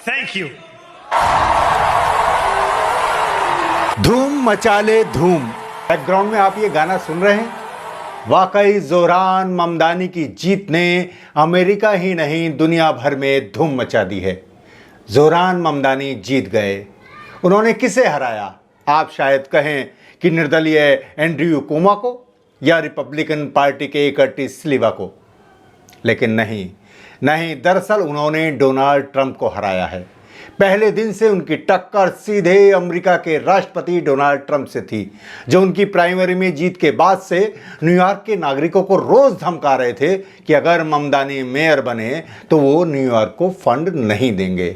Thank you. धूम मचाले धूम। Background में आप ये गाना सुन रहे हैं। वाकई जोहरान ममदानी की जीत ने अमेरिका ही नहीं दुनिया भर में धूम मचा दी है। जोहरान ममदानी जीत गए। उन्होंने किसे हराया? आप शायद कहें कि निर्दलीय एंड्रयू कुओमो को या रिपब्लिकन पार्टी के कर्टिस स्लीवा को, लेकिन नहीं, दरअसल उन्होंने डोनाल्ड ट्रंप को हराया है। पहले दिन से उनकी टक्कर सीधे अमेरिका के राष्ट्रपति डोनाल्ड ट्रंप से थी, जो उनकी प्राइमरी में जीत के बाद से न्यूयॉर्क के नागरिकों को रोज धमका रहे थे कि अगर ममदानी मेयर बने तो वो न्यूयॉर्क को फंड नहीं देंगे।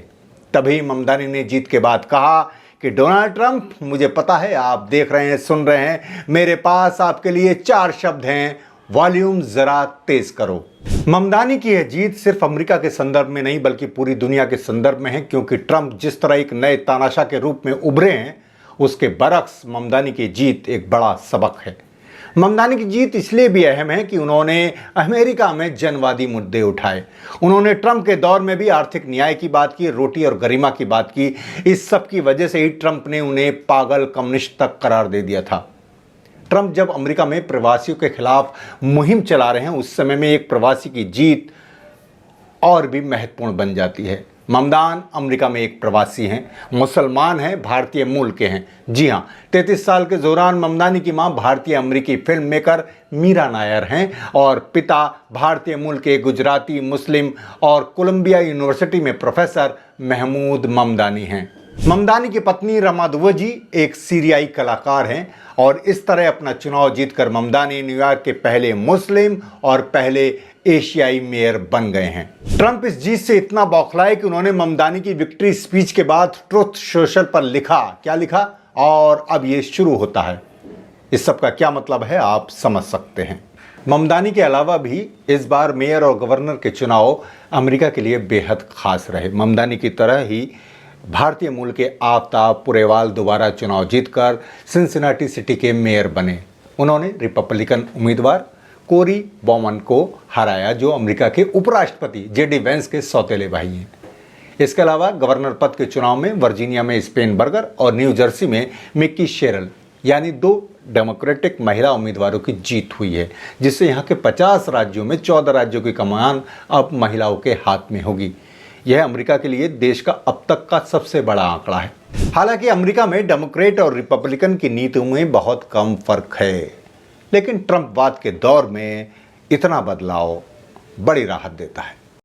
तभी ममदानी ने जीत के बाद कहा कि डोनाल्ड ट्रंप, मुझे पता है आप देख रहे हैं, सुन रहे हैं, मेरे पास आपके लिए 4 शब्द हैं, वॉल्यूम जरा तेज करो। ममदानी की यह जीत सिर्फ अमेरिका के संदर्भ में नहीं बल्कि पूरी दुनिया के संदर्भ में है, क्योंकि ट्रंप जिस तरह एक नए तानाशाह के रूप में उभरे हैं, उसके बरक्स ममदानी की जीत एक बड़ा सबक है। ममदानी की जीत इसलिए भी अहम है कि उन्होंने अमेरिका में जनवादी मुद्दे उठाए। उन्होंने ट्रंप के दौर में भी आर्थिक न्याय की बात की, रोटी और गरिमा की बात की। इस सब की वजह से ही ट्रंप ने उन्हें पागल कम्युनिस्ट तक करार दे दिया था। ट्रंप जब अमेरिका में प्रवासियों के खिलाफ मुहिम चला रहे हैं, उस समय में एक प्रवासी की जीत और भी महत्वपूर्ण बन जाती है। ममदान अमेरिका में एक प्रवासी हैं, मुसलमान हैं, भारतीय मूल के हैं। जी हाँ, 33 साल के जोहरान ममदानी की मां भारतीय अमेरिकी फिल्म मेकर मीरा नायर हैं और पिता भारतीय मूल के गुजराती मुस्लिम और कोलंबिया यूनिवर्सिटी में प्रोफेसर महमूद ममदानी हैं। ममदानी की पत्नी रमा दुवजी एक सीरियाई कलाकार हैं और इस तरह अपना चुनाव जीतकर ममदानी न्यूयॉर्क के पहले मुस्लिम और पहले एशियाई मेयर बन गए हैं। ट्रंप इस जीत से इतना बौखलाए कि उन्होंने ममदानी की विक्ट्री स्पीच के बाद ट्रुथ सोशल पर लिखा, क्या लिखा, और अब ये शुरू होता है। इस सब का क्या मतलब है आप समझ सकते हैं। ममदानी के अलावा भी इस बार मेयर और गवर्नर के चुनाव अमेरिका के लिए बेहद खास रहे। ममदानी की तरह ही भारतीय मूल के आफ्ताब पुरेवाल दोबारा चुनाव जीतकर सिंसिनाटी सिटी के मेयर बने। उन्होंने रिपब्लिकन उम्मीदवार कोरी बॉमन को हराया, जो अमेरिका के उपराष्ट्रपति जेडी वेंस के सौतेले भाई हैं। इसके अलावा गवर्नर पद के चुनाव में वर्जीनिया में स्पेन बर्गर और न्यू जर्सी में मिक्की शेरल यानी 2 डेमोक्रेटिक महिला उम्मीदवारों की जीत हुई है, जिससे यहाँ के 50 राज्यों में 14 राज्यों की कमान अब महिलाओं के हाथ में होगी। यह अमेरिका के लिए देश का अब तक का सबसे बड़ा आंकड़ा है। हालांकि अमेरिका में डेमोक्रेट और रिपब्लिकन की नीतियों में बहुत कम फर्क है, लेकिन ट्रंपवाद के दौर में इतना बदलाव बड़ी राहत देता है।